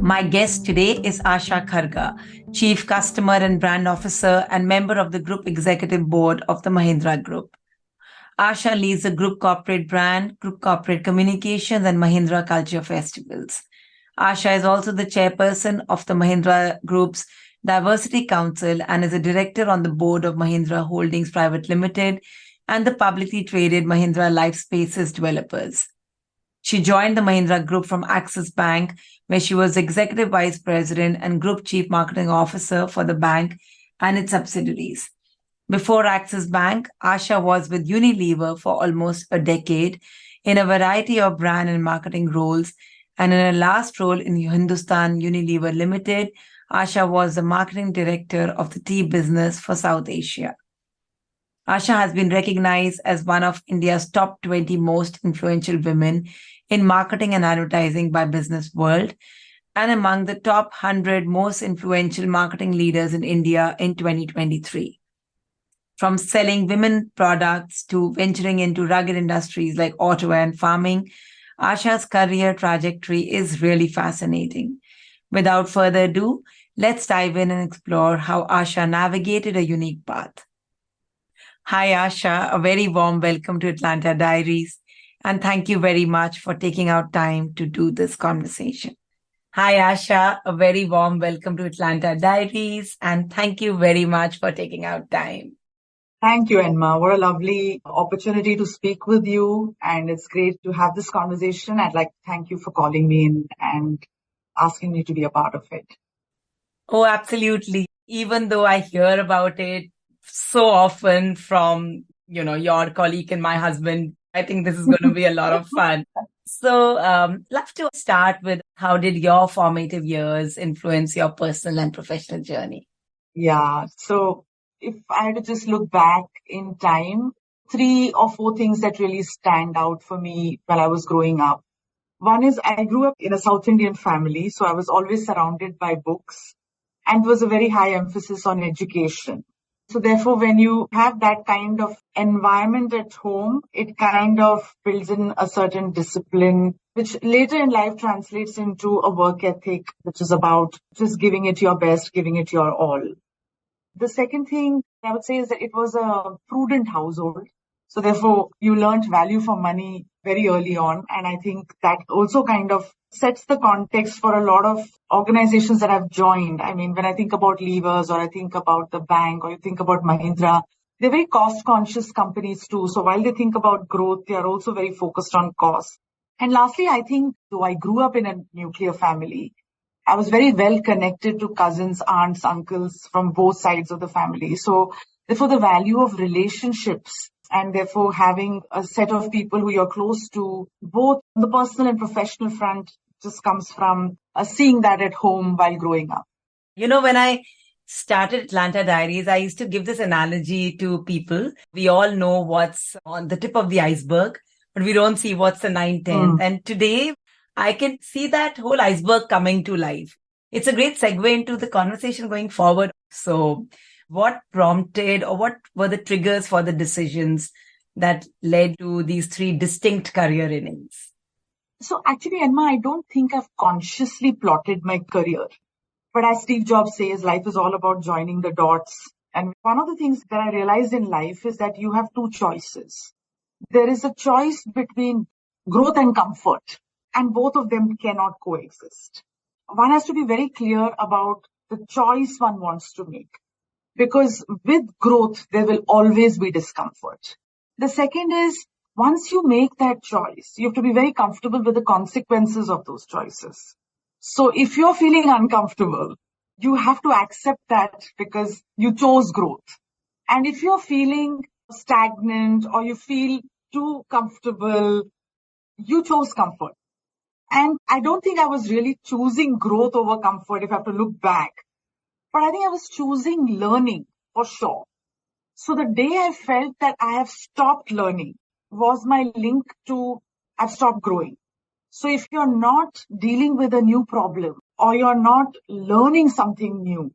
My guest today is Asha Kharga, Chief Customer and Brand Officer and member of the Group Executive Board of the Mahindra Group. Asha leads the Group Corporate Brand, Group Corporate Communications, and Mahindra Culture Festivals. Asha is also the chairperson of the Mahindra Group's Diversity Council and is a director on the board of Mahindra Holdings Private Limited and the publicly traded Mahindra Lifespaces Developers. She joined the Mahindra Group from Axis Bank, where she was Executive Vice President and Group Chief Marketing Officer for the bank and its subsidiaries. Before Axis Bank, Asha was with Unilever for almost a decade in a variety of brand and marketing roles, and in her last role in Hindustan Unilever Limited, Asha was the marketing director of the tea business for South Asia. Asha has been recognized as one of India's top 20 most influential women in marketing and advertising by Business World and among the top 100 most influential marketing leaders in India in 2023. From selling women products to venturing into rugged industries like auto and farming, Asha's career trajectory is really fascinating. Without further ado, let's dive in and explore how Asha navigated a unique path. Hi, Asha. A very warm welcome to Atlanta Diaries. And thank you very much for taking out time to do this conversation. Hi, Asha. A very warm welcome to Atlanta Diaries. And thank you very much for taking out time. Thank you, Enma. What a lovely opportunity to speak with you. And it's great to have this conversation. I'd like to thank you for calling me in and asking me to be a part of it. Oh, absolutely. Even though I hear about it so often from, your colleague and my husband, I think this is going to be a lot of fun. So, love to start with how did your formative years influence your personal and professional journey? Yeah. So if I had to just look back in time, 3 or 4 things that really stand out for me while I was growing up. One is I grew up in a South Indian family, so I was always surrounded by books and there was a very high emphasis on education. So therefore, when you have that kind of environment at home, it kind of builds in a certain discipline, which later in life translates into a work ethic, which is about just giving it your best, giving it your all. The second thing I would say is that it was a prudent household. So therefore, you learned value for money very early on. And I think that also kind of sets the context for a lot of organizations that I've joined. I mean, when I think about Levers or I think about the bank or you think about Mahindra, they're very cost conscious companies too. So while they think about growth, they are also very focused on cost. And lastly, I think though I grew up in a nuclear family, I was very well connected to cousins, aunts, uncles from both sides of the family. So therefore the value of relationships and therefore having a set of people who you're close to, both on the personal and professional front, just comes from seeing that at home while growing up. When I started Atlanta Diaries, I used to give this analogy to people. We all know what's on the tip of the iceberg, but we don't see what's the 9/10. And today, I can see that whole iceberg coming to life. It's a great segue into the conversation going forward. So what prompted or what were the triggers for the decisions that led to these 3 distinct career innings? So actually, Enma, I don't think I've consciously plotted my career. But as Steve Jobs says, life is all about joining the dots. And one of the things that I realized in life is that you have 2 choices. There is a choice between growth and comfort, and both of them cannot coexist. One has to be very clear about the choice one wants to make, because with growth, there will always be discomfort. The second is, once you make that choice, you have to be very comfortable with the consequences of those choices. So if you're feeling uncomfortable, you have to accept that because you chose growth. And if you're feeling stagnant or you feel too comfortable, you chose comfort. And I don't think I was really choosing growth over comfort if I have to look back. But I think I was choosing learning for sure. So the day I felt that I have stopped learning was my link to I've stopped growing. So if you're not dealing with a new problem or you're not learning something new,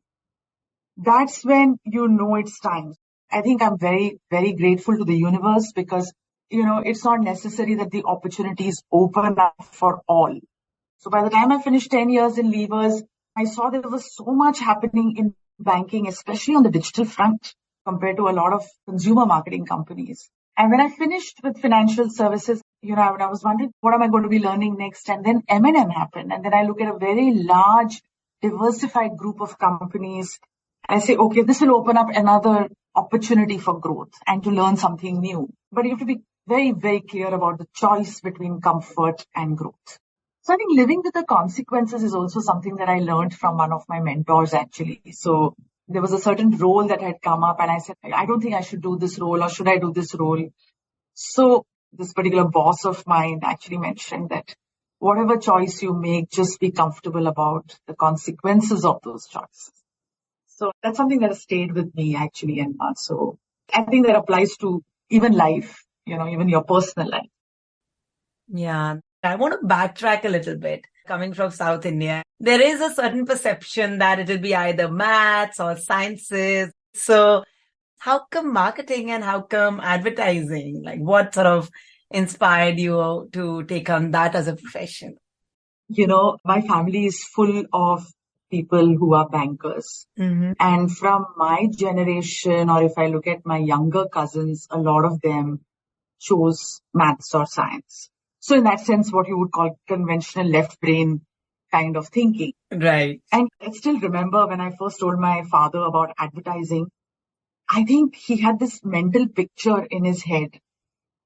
that's when you know it's time. I think I'm very, very grateful to the universe because, it's not necessary that the opportunities open up for all. So by the time I finished 10 years in levers, I saw there was so much happening in banking, especially on the digital front, compared to a lot of consumer marketing companies. And when I finished with financial services, when I was wondering, what am I going to be learning next? And then M&M happened. And then I look at a very large, diversified group of companies. And I say, okay, this will open up another opportunity for growth and to learn something new. But you have to be very, very clear about the choice between comfort and growth. So I think living with the consequences is also something that I learned from one of my mentors, actually. So there was a certain role that had come up and I said, I don't think I should do this role, or should I do this role? So this particular boss of mine actually mentioned that whatever choice you make, just be comfortable about the consequences of those choices. So that's something that has stayed with me actually. And so I think that applies to even life, even your personal life. Yeah. I want to backtrack a little bit. Coming from South India, there is a certain perception that it'll be either maths or sciences. So how come marketing and how come advertising? Like what sort of inspired you to take on that as a profession? My family is full of people who are bankers. Mm-hmm. And from my generation, or if I look at my younger cousins, a lot of them chose maths or science. So in that sense, what you would call conventional left brain kind of thinking. Right. And I still remember when I first told my father about advertising, I think he had this mental picture in his head,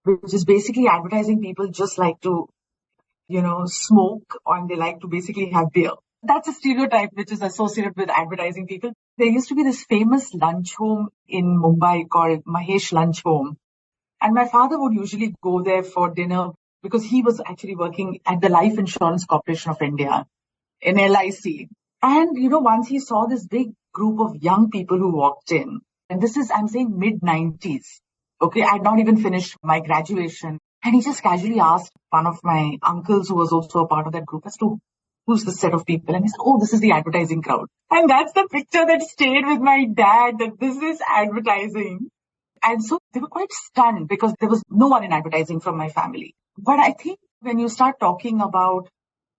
which is basically advertising people just like to, smoke, and they like to basically have beer. That's a stereotype which is associated with advertising people. There used to be this famous lunch home in Mumbai called Mahesh Lunch Home. And my father would usually go there for dinner because he was actually working at the Life Insurance Corporation of India in LIC. And, once he saw this big group of young people who walked in, and this is, I'm saying, mid-90s. Okay, I had not even finished my graduation. And he just casually asked one of my uncles who was also a part of that group as to who's this set of people. And he said, oh, this is the advertising crowd. And that's the picture that stayed with my dad, that this is advertising. And so they were quite stunned because there was no one in advertising from my family. But I think when you start talking about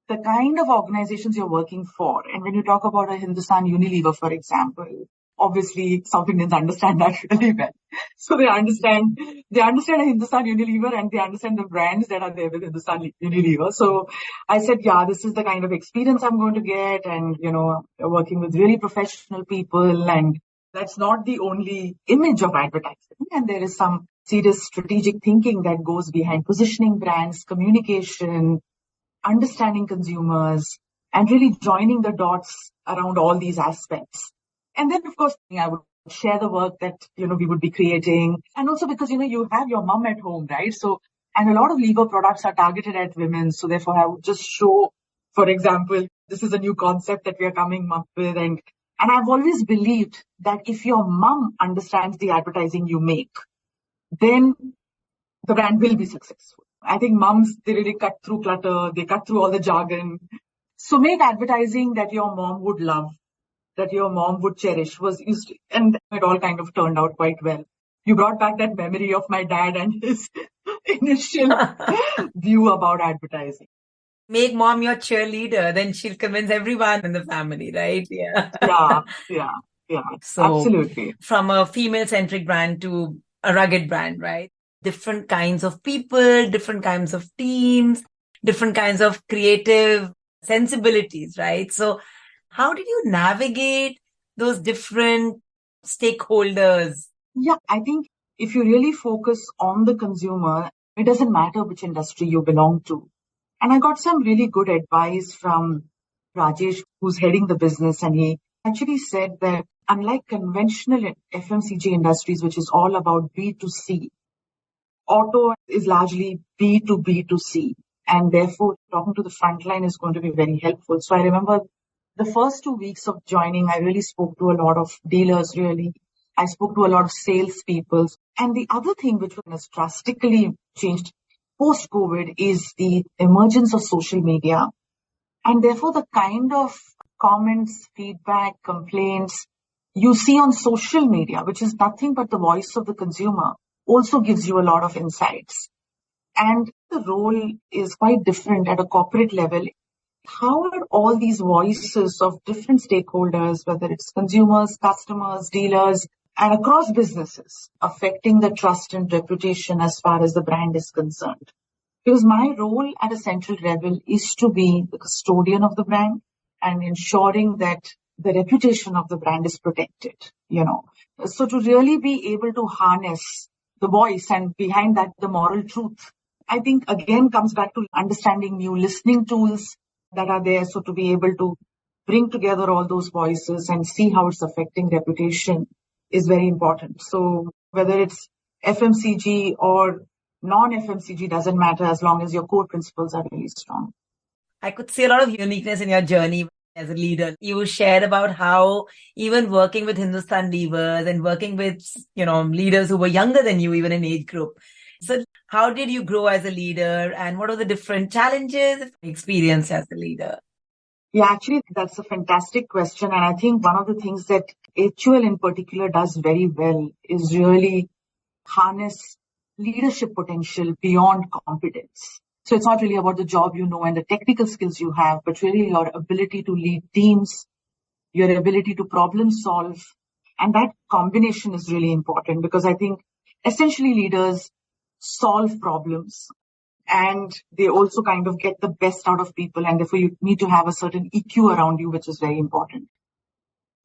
the kind of organizations you're working for, and when you talk about a Hindustan Unilever, for example, obviously South Indians understand that really well. So they understand a Hindustan Unilever and they understand the brands that are there with Hindustan Unilever. So I said, yeah, this is the kind of experience I'm going to get, and, working with really professional people, and that's not the only image of advertising. And there is some serious strategic thinking that goes behind positioning brands, communication, understanding consumers, and really joining the dots around all these aspects. And then, of course, I would share the work that, we would be creating. And also because, you have your mom at home, right? So, and a lot of lever products are targeted at women. So therefore, I would just show, for example, this is a new concept that we are coming up with. And I've always believed that if your mom understands the advertising you make, then the brand will be successful. I think moms, they really cut through clutter. They cut through all the jargon. So make advertising that your mom would love, that your mom would cherish, and it all kind of turned out quite well. You brought back that memory of my dad and his initial view about advertising. Make mom your cheerleader, then she'll convince everyone in the family, right? Yeah. Yeah. So absolutely. From a female-centric brand to a rugged brand, right? Different kinds of people, different kinds of teams, different kinds of creative sensibilities, right? So how did you navigate those different stakeholders? Yeah, I think if you really focus on the consumer, it doesn't matter which industry you belong to. And I got some really good advice from Rajesh, who's heading the business. And he actually said that unlike conventional FMCG industries, which is all about B2C, auto is largely B2B2C. And therefore, talking to the front line is going to be very helpful. So I remember the first 2 weeks of joining, I really spoke to a lot of dealers, really. I spoke to a lot of salespeople. And the other thing which has drastically changed post-COVID is the emergence of social media. And therefore, the kind of comments, feedback, complaints you see on social media, which is nothing but the voice of the consumer, also gives you a lot of insights. And the role is quite different at a corporate level. how are all these voices of different stakeholders, whether it's consumers, customers, dealers, and across businesses, affecting the trust and reputation as far as the brand is concerned? Because my role at a central level is to be the custodian of the brand and ensuring that the reputation of the brand is protected, So to really be able to harness the voice and behind that, the moral truth, I think again comes back to understanding new listening tools that are there. So to be able to bring together all those voices and see how it's affecting reputation is very important. So whether it's FMCG or non-FMCG doesn't matter as long as your core principles are really strong. I could see a lot of uniqueness in your journey as a leader. You shared about how even working with Hindustan Levers and working with, leaders who were younger than you, even in age group. So how did you grow as a leader and what are the different challenges experience as a leader? Yeah, actually, that's a fantastic question. And I think one of the things that HUL in particular does very well is really harness leadership potential beyond competence. So it's not really about the job and the technical skills you have, but really your ability to lead teams, your ability to problem solve. And that combination is really important because I think essentially leaders solve problems and they also kind of get the best out of people. And therefore you need to have a certain EQ around you, which is very important.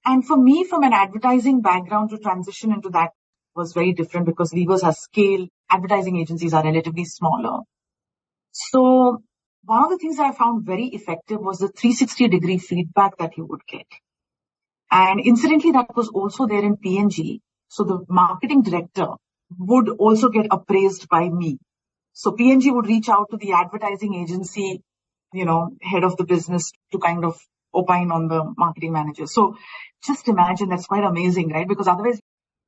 And for me, from an advertising background to transition into that was very different because Levers are scale, advertising agencies are relatively smaller. So one of the things that I found very effective was the 360-degree feedback that you would get. And incidentally, that was also there in P&G. So the marketing director would also get appraised by me. So P&G would reach out to the advertising agency, head of the business to kind of opine on the marketing manager. So just imagine, that's quite amazing, right? Because otherwise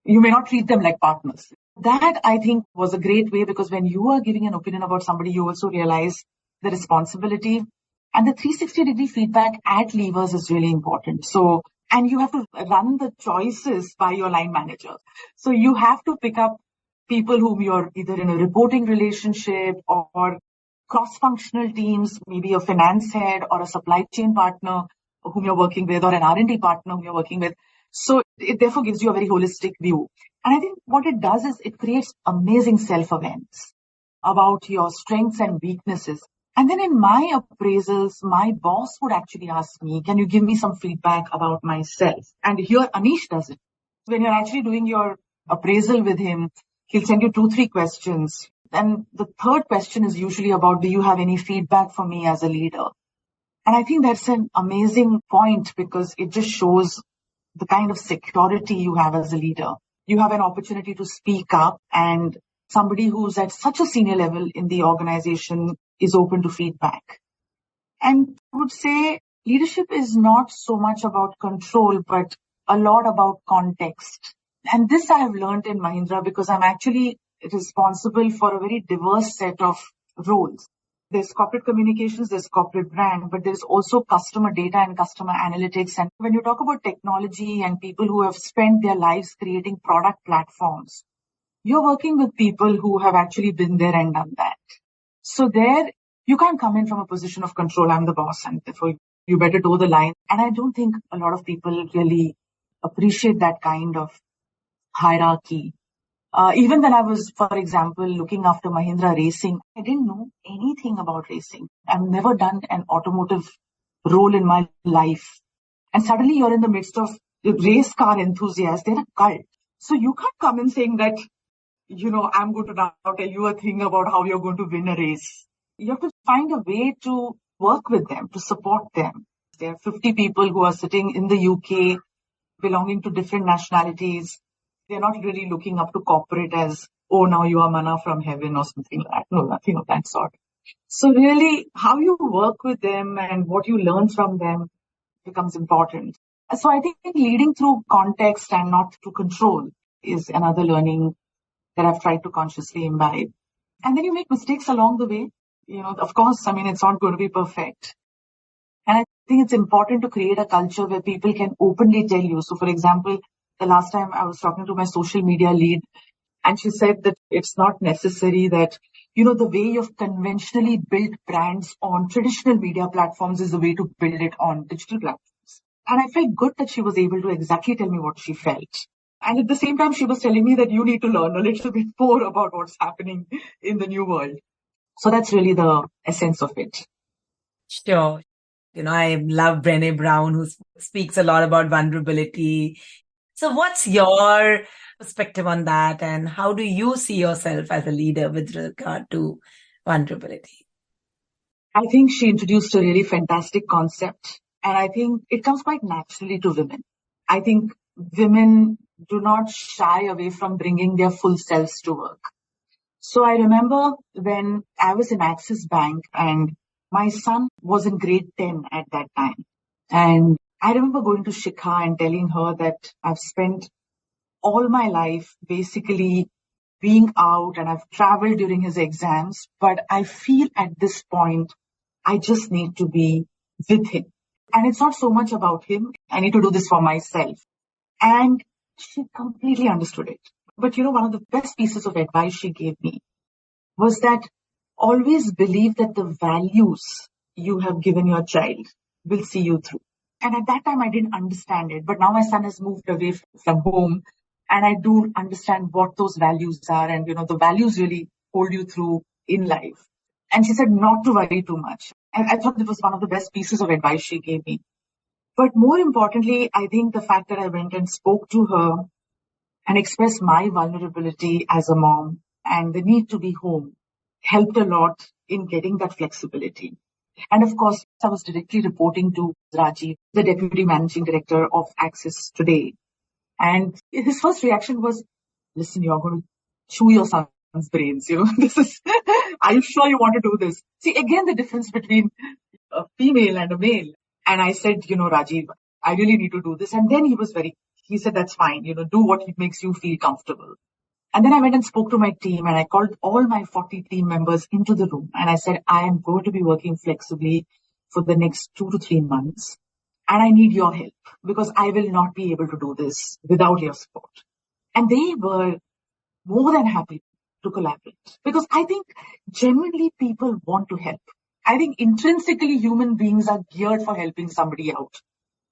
you may not treat them like partners. That I think was a great way because when you are giving an opinion about somebody, you also realize the responsibility and the 360-degree feedback at Levers is really important. So, and you have to run the choices by your line manager. So you have to pick up people whom you're either in a reporting relationship or cross-functional teams, maybe a finance head or a supply chain partner whom you're working with or an R&D partner whom you're working with. So it therefore gives you a very holistic view. And I think what it does is it creates amazing self-awareness about your strengths and weaknesses. And then in my appraisals, my boss would actually ask me, can you give me some feedback about myself? And here Anish does it. When you're actually doing your appraisal with him, he'll send you 2-3 questions. And the third question is usually about, do you have any feedback for me as a leader? And I think that's an amazing point because it just shows the kind of security you have as a leader. You have an opportunity to speak up and somebody who's at such a senior level in the organization is open to feedback. And I would say leadership is not so much about control, but a lot about context. And this I have learned in Mahindra because I'm actually responsible for a very diverse set of roles. There's corporate communications, there's corporate brand, but there's also customer data and customer analytics. And when you talk about technology and people who have spent their lives creating product platforms, you're working with people who have actually been there and done that. So there, you can't come in from a position of control. I'm the boss and therefore you better toe the line. And I don't think a lot of people really appreciate that kind of hierarchy. Even when I was, for example, looking after Mahindra Racing, I didn't know anything about racing. I've never done an automotive role in my life. And suddenly you're in the midst of the race car enthusiasts. They're a cult. So you can't come in saying that, I'm going to now tell you a thing about how you're going to win a race. You have to find a way to work with them, to support them. There are 50 people who are sitting in the UK, belonging to different nationalities. They're not really looking up to corporate as, oh, now you are manna from heaven or something like that. No, nothing of that sort. So really, how you work with them and what you learn from them becomes important. So I think leading through context and not through control is another learning that I've tried to consciously imbibe. And then you make mistakes along the way. Of course, it's not going to be perfect. And I think it's important to create a culture where people can openly tell you. So for example, the last time I was talking to my social media lead and she said that it's not necessary that the way you've conventionally built brands on traditional media platforms is the way to build it on digital platforms. And I felt good that she was able to exactly tell me what she felt. And at the same time, she was telling me that you need to learn a little bit more about what's happening in the new world. So that's really the essence of it. Sure. I love Brené Brown, who speaks a lot about vulnerability. So what's your perspective on that, and how do you see yourself as a leader with regard to vulnerability? I think she introduced a really fantastic concept, and I think it comes quite naturally to women. I think women do not shy away from bringing their full selves to work. So I remember when I was in Axis Bank and my son was in grade 10 at that time. And I remember going to Shikha and telling her that I've spent all my life basically being out and I've traveled during his exams, but I feel at this point, I just need to be with him. And it's not so much about him. I need to do this for myself. And she completely understood it. But one of the best pieces of advice she gave me was that always believe that the values you have given your child will see you through. And at that time, I didn't understand it. But now my son has moved away from home and I do understand what those values are. And, the values really hold you through in life. And she said not to worry too much. And I thought that was one of the best pieces of advice she gave me. But more importantly, I think the fact that I went and spoke to her and expressed my vulnerability as a mom and the need to be home helped a lot in getting that flexibility. And of course, I was directly reporting to Rajiv, the Deputy Managing Director of Axis today. And his first reaction was, listen, you're going to chew your son's brains. Are you sure you want to do this? See, again, the difference between a female and a male. And I said, Rajiv, I really need to do this. And then he said, that's fine, do what makes you feel comfortable. And then I went and spoke to my team and I called all my 40 team members into the room. And I said, I am going to be working flexibly for the next 2 to 3 months. And I need your help because I will not be able to do this without your support. And they were more than happy to collaborate because I think genuinely people want to help. I think intrinsically human beings are geared for helping somebody out.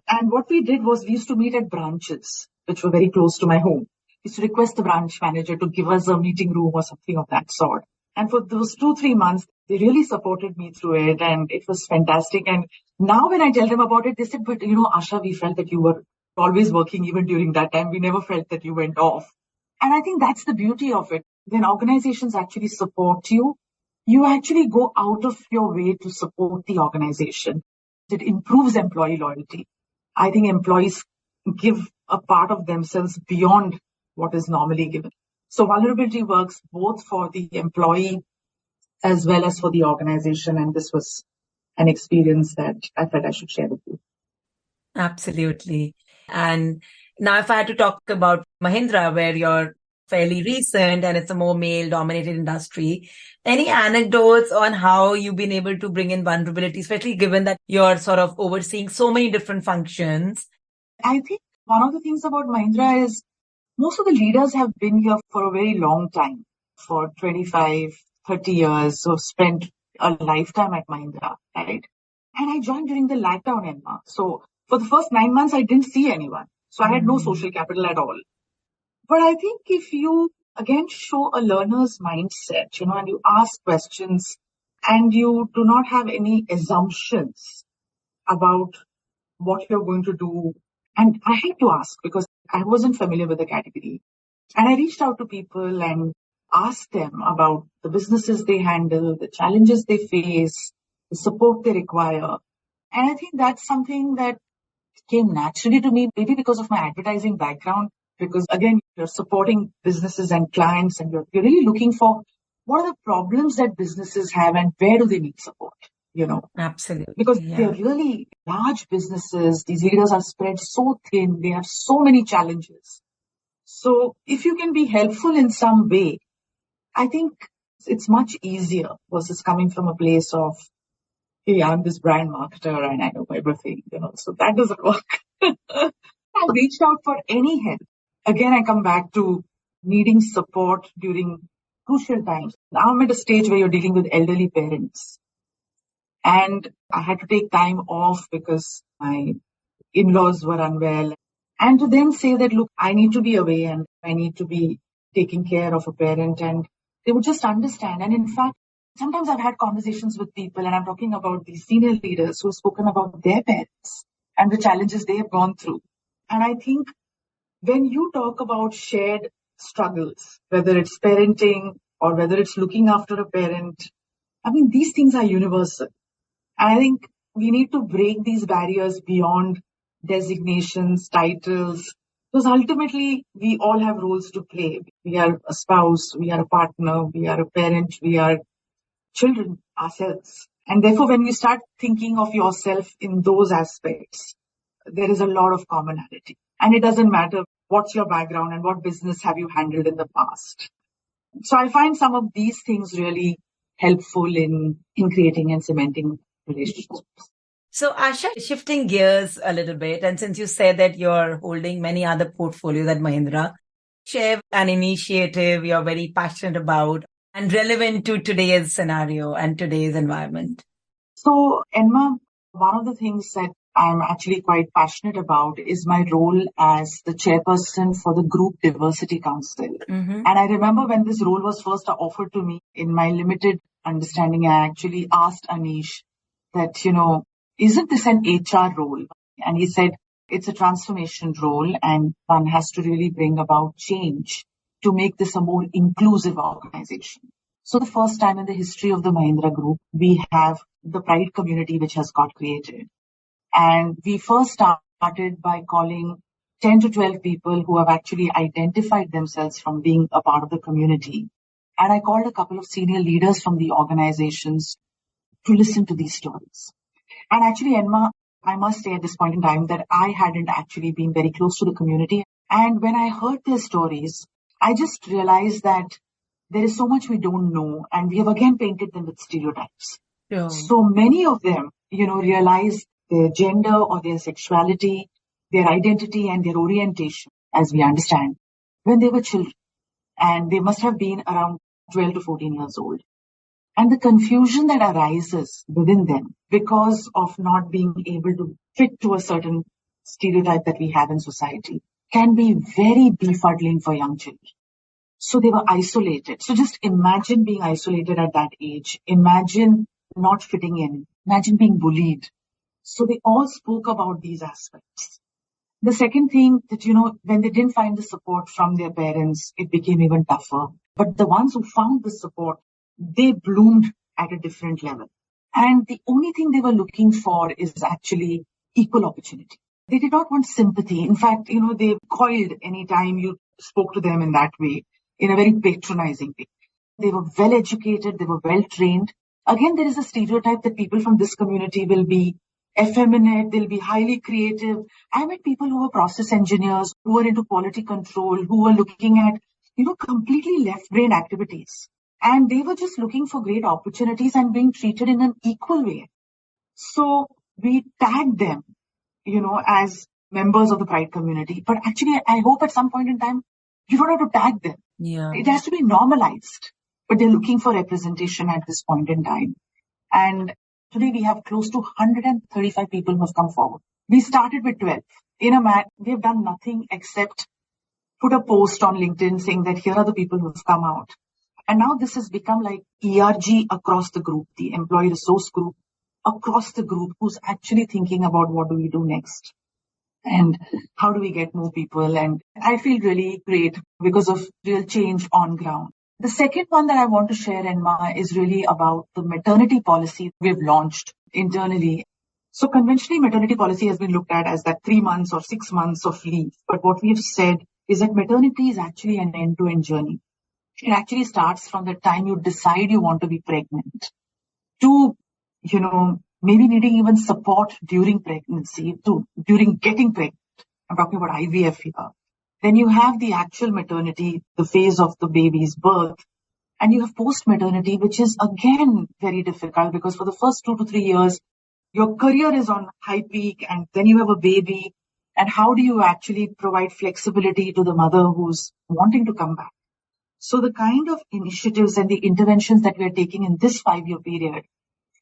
And what we did was we used to meet at branches, which were very close to my home. We used to request the branch manager to give us a meeting room or something of that sort. And for those 2-3 months, they really supported me through it and it was fantastic. And now when I tell them about it, they said, but Asha, we felt that you were always working even during that time. We never felt that you went off. And I think that's the beauty of it. When organizations actually support you, you actually go out of your way to support the organization. It improves employee loyalty. I think employees give a part of themselves beyond what is normally given. So vulnerability works both for the employee as well as for the organization. And this was an experience that I felt I should share with you. Absolutely. And now if I had to talk about Mahindra, where you're fairly recent and it's a more male-dominated industry, any anecdotes on how you've been able to bring in vulnerability, especially given that you're sort of overseeing so many different functions? I think one of the things about Mahindra is most of the leaders have been here for a very long time, for 25, 30 years, so spent a lifetime at Mahindra, right? And I joined during the lockdown, Emma. So for the first 9 months, I didn't see anyone. So I had no social capital at all. But I think if you, again, show a learner's mindset, and you ask questions and you do not have any assumptions about what you're going to do. And I had to ask because I wasn't familiar with the category. And I reached out to people and asked them about the businesses they handle, the challenges they face, the support they require. And I think that's something that came naturally to me, maybe because of my advertising background, because again, you're supporting businesses and clients and you're really looking for what are the problems that businesses have and where do they need support, Absolutely. Because they're really large businesses. These leaders are spread so thin. They have so many challenges. So if you can be helpful in some way, I think it's much easier versus coming from a place of, hey, I'm this brand marketer and I know everything, so that doesn't work. I reached out for any help. Again, I come back to needing support during crucial times. Now I'm at a stage where you're dealing with elderly parents. And I had to take time off because my in-laws were unwell. And to then say that, look, I need to be away and I need to be taking care of a parent. And they would just understand. And in fact, sometimes I've had conversations with people, and I'm talking about these senior leaders who have spoken about their parents and the challenges they have gone through. And I think when you talk about shared struggles, whether it's parenting or whether it's looking after a parent, I mean, these things are universal. And I think we need to break these barriers beyond designations, titles, because ultimately we all have roles to play. We are a spouse, we are a partner, we are a parent, we are children ourselves. And therefore, when you start thinking of yourself in those aspects, there is a lot of commonality. And it doesn't matter what's your background and what business have you handled in the past. So I find some of these things really helpful in creating and cementing relationships. So, Asha, shifting gears a little bit, and since you said that you're holding many other portfolios at Mahindra, share an initiative you're very passionate about and relevant to today's scenario and today's environment. So, Enma, one of the things that I'm actually quite passionate about is my role as the chairperson for the Group Diversity Council. Mm-hmm. And I remember when this role was first offered to me, in my limited understanding, I actually asked Anish that, isn't this an HR role? And he said, it's a transformation role and one has to really bring about change to make this a more inclusive organization. So the first time in the history of the Mahindra Group, we have the Pride community which has got created. And we first started by calling 10 to 12 people who have actually identified themselves from being a part of the community. And I called a couple of senior leaders from the organizations to listen to these stories. And actually, Enma, I must say at this point in time that I hadn't actually been very close to the community. And when I heard their stories, I just realized that there is so much we don't know. And we have again painted them with stereotypes. Sure. So many of them, realize their gender or their sexuality, their identity and their orientation, as we understand, when they were children. And they must have been around 12 to 14 years old. And the confusion that arises within them because of not being able to fit to a certain stereotype that we have in society can be very befuddling for young children. So they were isolated. So just imagine being isolated at that age. Imagine not fitting in. Imagine being bullied. So they all spoke about these aspects. The second thing that, when they didn't find the support from their parents, it became even tougher. But the ones who found the support, they bloomed at a different level. And the only thing they were looking for is actually equal opportunity. They did not want sympathy. In fact, they coiled anytime you spoke to them in that way, in a very patronizing way. They were well educated, they were well trained. Again, there is a stereotype that people from this community will be effeminate, they'll be highly creative. I met people who were process engineers, who were into quality control, who were looking at, completely left-brain activities. And they were just looking for great opportunities and being treated in an equal way. So we tagged them, as members of the Pride community. But actually, I hope at some point in time, you don't have to tag them. Yeah. It has to be normalized. But they're looking for representation at this point in time. And today we have close to 135 people who have come forward. We started with 12. We have done nothing except put a post on LinkedIn saying that here are the people who have come out. And now this has become like ERG across the group, the employee resource group across the group who's actually thinking about what do we do next and how do we get more people. And I feel really great because of real change on ground. The second one that I want to share, Enma, is really about the maternity policy we've launched internally. So conventionally, maternity policy has been looked at as that 3 months or 6 months of leave. But what we've said is that maternity is actually an end-to-end journey. It actually starts from the time you decide you want to be pregnant to, maybe needing even support during pregnancy, to during getting pregnant. I'm talking about IVF here. Then you have the actual maternity, the phase of the baby's birth. And you have post-maternity, which is again very difficult because for the first 2 to 3 years, your career is on high peak and then you have a baby. And how do you actually provide flexibility to the mother who's wanting to come back? So the kind of initiatives and the interventions that we are taking in this 5-year period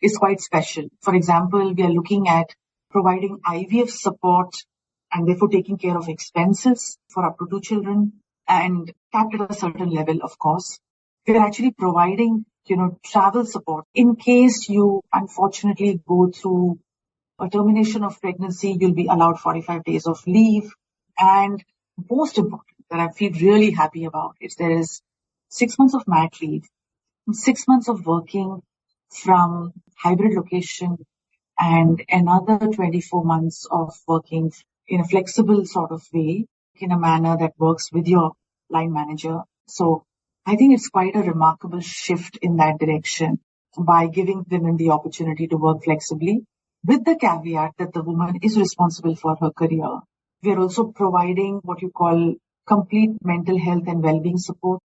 is quite special. For example, we are looking at providing IVF support and therefore taking care of expenses for up to 2 children and capped at a certain level, of course. We're actually providing, travel support. In case you unfortunately go through a termination of pregnancy, you'll be allowed 45 days of leave. And most important, that I feel really happy about is there is 6 months of mat leave, 6 months of working from hybrid location, and another 24 months of working in a flexible sort of way, in a manner that works with your line manager. So I think it's quite a remarkable shift in that direction by giving women the opportunity to work flexibly, with the caveat that the woman is responsible for her career. We are also providing what you call complete mental health and well-being support.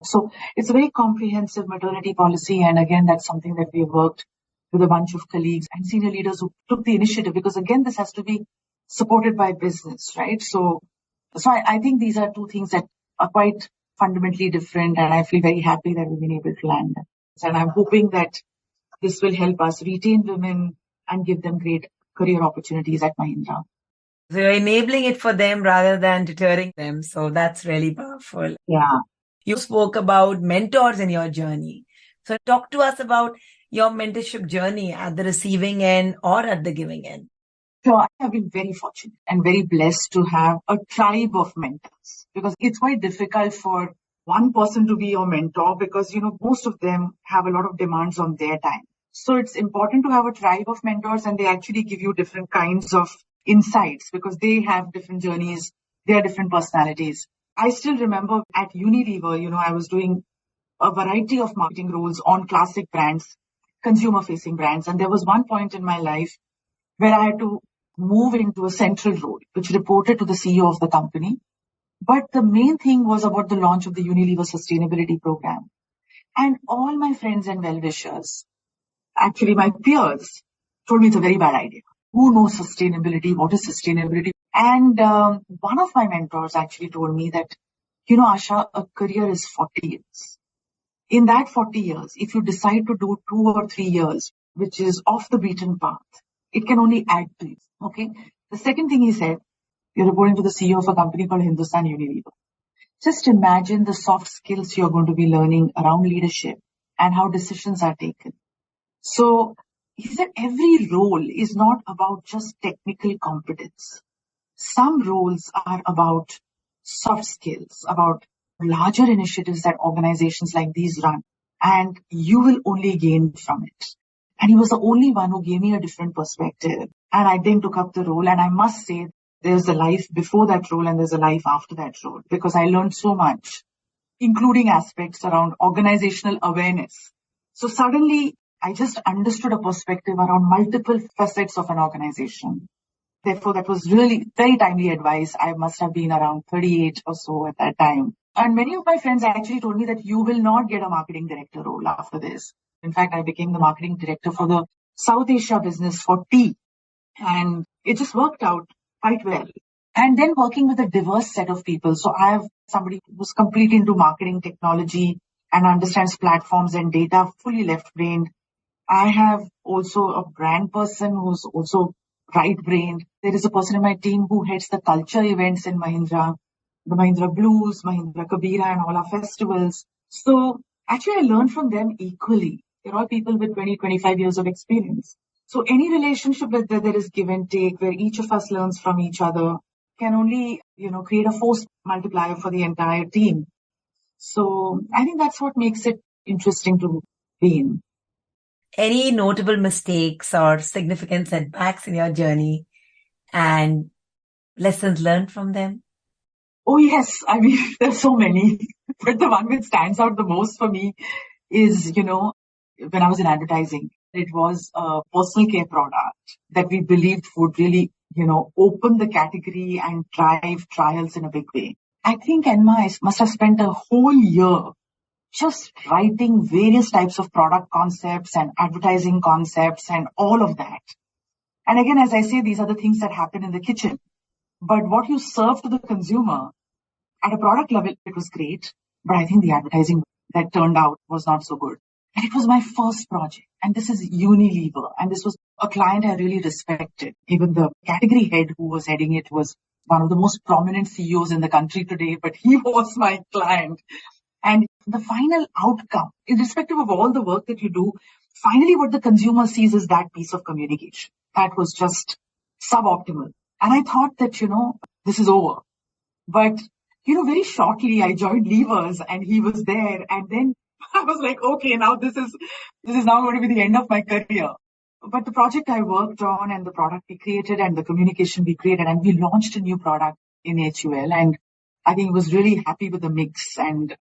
So it's a very comprehensive maternity policy. And again, that's something that we have worked with a bunch of colleagues and senior leaders who took the initiative, because again, this has to be supported by business, right? So I think these are two things that are quite fundamentally different, and I feel very happy that we've been able to land them. And I'm hoping that this will help us retain women and give them great career opportunities at Mahindra. So you're enabling it for them rather than deterring them. So that's really powerful. Yeah. You spoke about mentors in your journey. So talk to us about your mentorship journey at the receiving end or at the giving end. So I have been very fortunate and very blessed to have a tribe of mentors, because it's quite difficult for one person to be your mentor because, most of them have a lot of demands on their time. So it's important to have a tribe of mentors, and they actually give you different kinds of insights because they have different journeys, they are different personalities. I still remember at Unilever, I was doing a variety of marketing roles on classic brands, consumer facing brands. And there was one point in my life where I had to move into a central role, which reported to the CEO of the company. But the main thing was about the launch of the Unilever sustainability program. And all my friends and well-wishers, actually my peers, told me it's a very bad idea. Who knows sustainability? What is sustainability? And one of my mentors actually told me that, Asha, a career is 40 years. In that 40 years, if you decide to do 2 or 3 years, which is off the beaten path, it can only add to you. Okay. The second thing he said, you're reporting to the CEO of a company called Hindustan Unilever. Just imagine the soft skills you're going to be learning around leadership and how decisions are taken. So he said every role is not about just technical competence. Some roles are about soft skills, about larger initiatives that organizations like these run, and you will only gain from it. And he was the only one who gave me a different perspective. And I then took up the role, and I must say there's a life before that role and there's a life after that role, because I learned so much, including aspects around organizational awareness. So suddenly I just understood a perspective around multiple facets of an organization. Therefore, that was really very timely advice. I must have been around 38 or so at that time. And many of my friends actually told me that you will not get a marketing director role after this. In fact, I became the marketing director for the South Asia business for tea. And it just worked out quite well. And then working with a diverse set of people. So I have somebody who's completely into marketing technology and understands platforms and data, fully left-brained. I have also a brand person who's also right-brained. There is a person in my team who heads the culture events in Mahindra, the Mahindra Blues, Mahindra Kabira, and all our festivals. So actually, I learned from them equally. They're all people with 20, 25 years of experience. So any relationship where there is give and take, where each of us learns from each other, can only, create a force multiplier for the entire team. So I think that's what makes it interesting to be in. Any notable mistakes or significant setbacks in your journey and lessons learned from them? Oh, yes. I mean, there's so many. But the one which stands out the most for me is, when I was in advertising, it was a personal care product that we believed would really, open the category and drive trials in a big way. I think Enma must have spent a whole year just writing various types of product concepts and advertising concepts and all of that. And again, as I say, these are the things that happen in the kitchen. But what you serve to the consumer at a product level, it was great. but I think the advertising that turned out was not so good. And it was my first project. And this is Unilever. And this was a client I really respected. Even the category head who was heading it was one of the most prominent CEOs in the country today, but he was my client. And the final outcome, irrespective of all the work that you do, finally what the consumer sees is that piece of communication. That was just suboptimal. And I thought that, this is over. But, very shortly I joined Levers and he was there. And then I was like, okay, now this is now going to be the end of my career. But the project I worked on and the product we created and the communication we created, and we launched a new product in HUL. And I think he was really happy with the mix and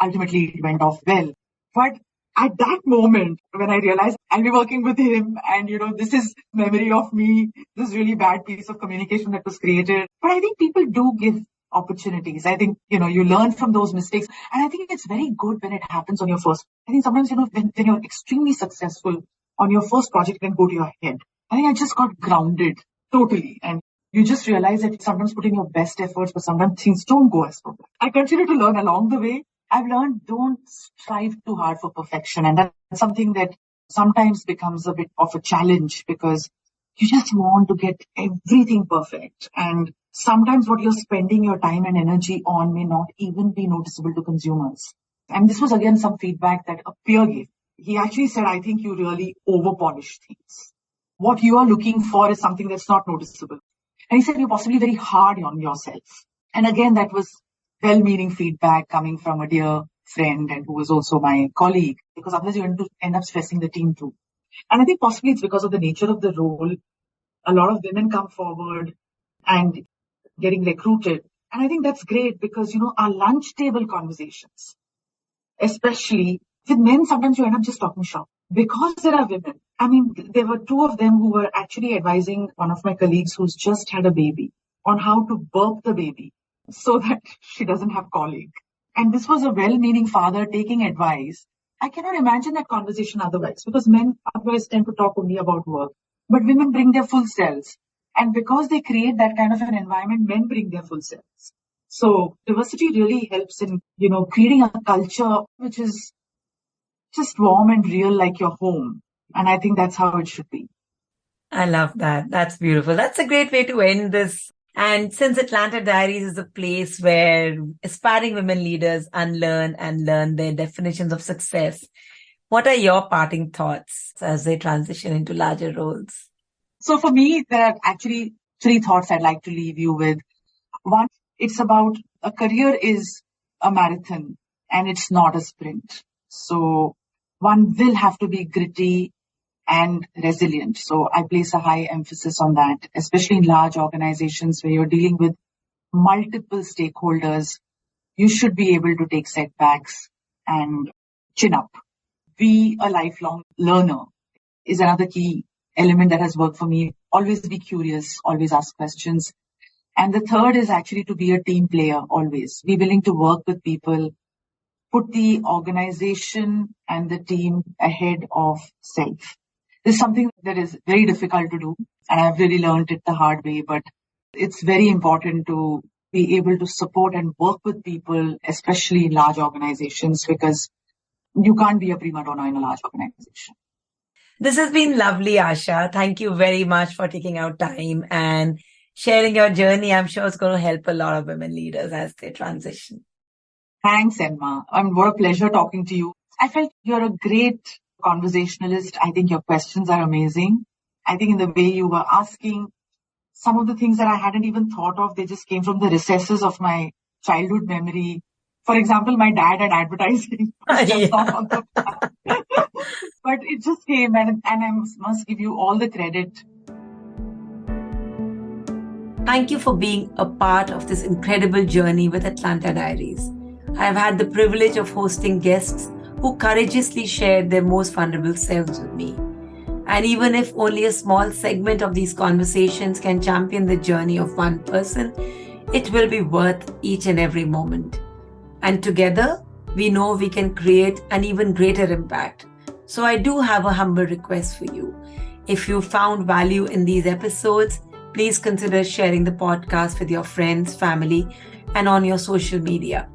ultimately it went off well. But at that moment, when I realized I'll be working with him and, this is memory of me, this really bad piece of communication that was created. But I think people do give opportunities. I think, you learn from those mistakes. And I think it's very good when it happens on your first. I think sometimes, when you're extremely successful on your first project, it can go to your head. I think I just got grounded totally. And you just realize that you sometimes put in your best efforts, but sometimes things don't go as planned. I continue to learn along the way. I've learned don't strive too hard for perfection. And that's something that sometimes becomes a bit of a challenge because you just want to get everything perfect. And sometimes what you're spending your time and energy on may not even be noticeable to consumers. And this was again some feedback that a peer gave. He actually said, I think you really over-polish things. What you are looking for is something that's not noticeable. And he said, you're possibly very hard on yourself. And again, that was well-meaning feedback coming from a dear friend and who was also my colleague, because otherwise you're going to end up stressing the team too. And I think possibly it's because of the nature of the role. A lot of women come forward and getting recruited. And I think that's great because, our lunch table conversations, especially with men, sometimes you end up just talking shop because there are women. I mean, there were two of them who were actually advising one of my colleagues who's just had a baby on how to burp the baby so that she doesn't have colic. And this was a well-meaning father taking advice. I cannot imagine that conversation otherwise because men otherwise tend to talk only about work. But women bring their full selves. And because they create that kind of an environment, men bring their full selves. So diversity really helps in, creating a culture which is just warm and real like your home. And I think that's how it should be. I love that. That's beautiful. That's a great way to end this. And since Atlanta Diaries is a place where aspiring women leaders unlearn and learn their definitions of success, what are your parting thoughts as they transition into larger roles? So for me, there are actually 3 thoughts I'd like to leave you with. One, it's about a career is a marathon and it's not a sprint. So one will have to be gritty and resilient. So I place a high emphasis on that, especially in large organizations where you're dealing with multiple stakeholders. You should be able to take setbacks and chin up. Be a lifelong learner is another key element that has worked for me. Always be curious, always ask questions. And the third is actually to be a team player, always. Be willing to work with people, put the organization and the team ahead of self. This is something that is very difficult to do, and I've really learned it the hard way, but it's very important to be able to support and work with people, especially in large organizations, because you can't be a prima donna in a large organization. This has been lovely, Asha. Thank you very much for taking out time and sharing your journey. I'm sure it's going to help a lot of women leaders as they transition. Thanks, Emma. What a pleasure talking to you. I felt you're a great conversationalist. I think your questions are amazing. I think in the way you were asking, some of the things that I hadn't even thought of, they just came from the recesses of my childhood memory. For example, my dad and advertising. Just not on the but it just came and I must give you all the credit. Thank you for being a part of this incredible journey with Atlanta Diaries. I have had the privilege of hosting guests who courageously shared their most vulnerable selves with me. And even if only a small segment of these conversations can champion the journey of one person, it will be worth each and every moment. And together, we know we can create an even greater impact. So I do have a humble request for you. If you found value in these episodes, please consider sharing the podcast with your friends, family, and on your social media.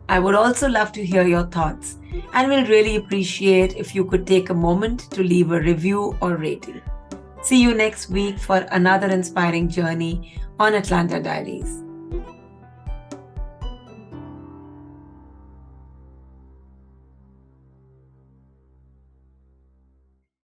I would also love to hear your thoughts and will really appreciate if you could take a moment to leave a review or rating. See you next week for another inspiring journey on Atlanta Diaries.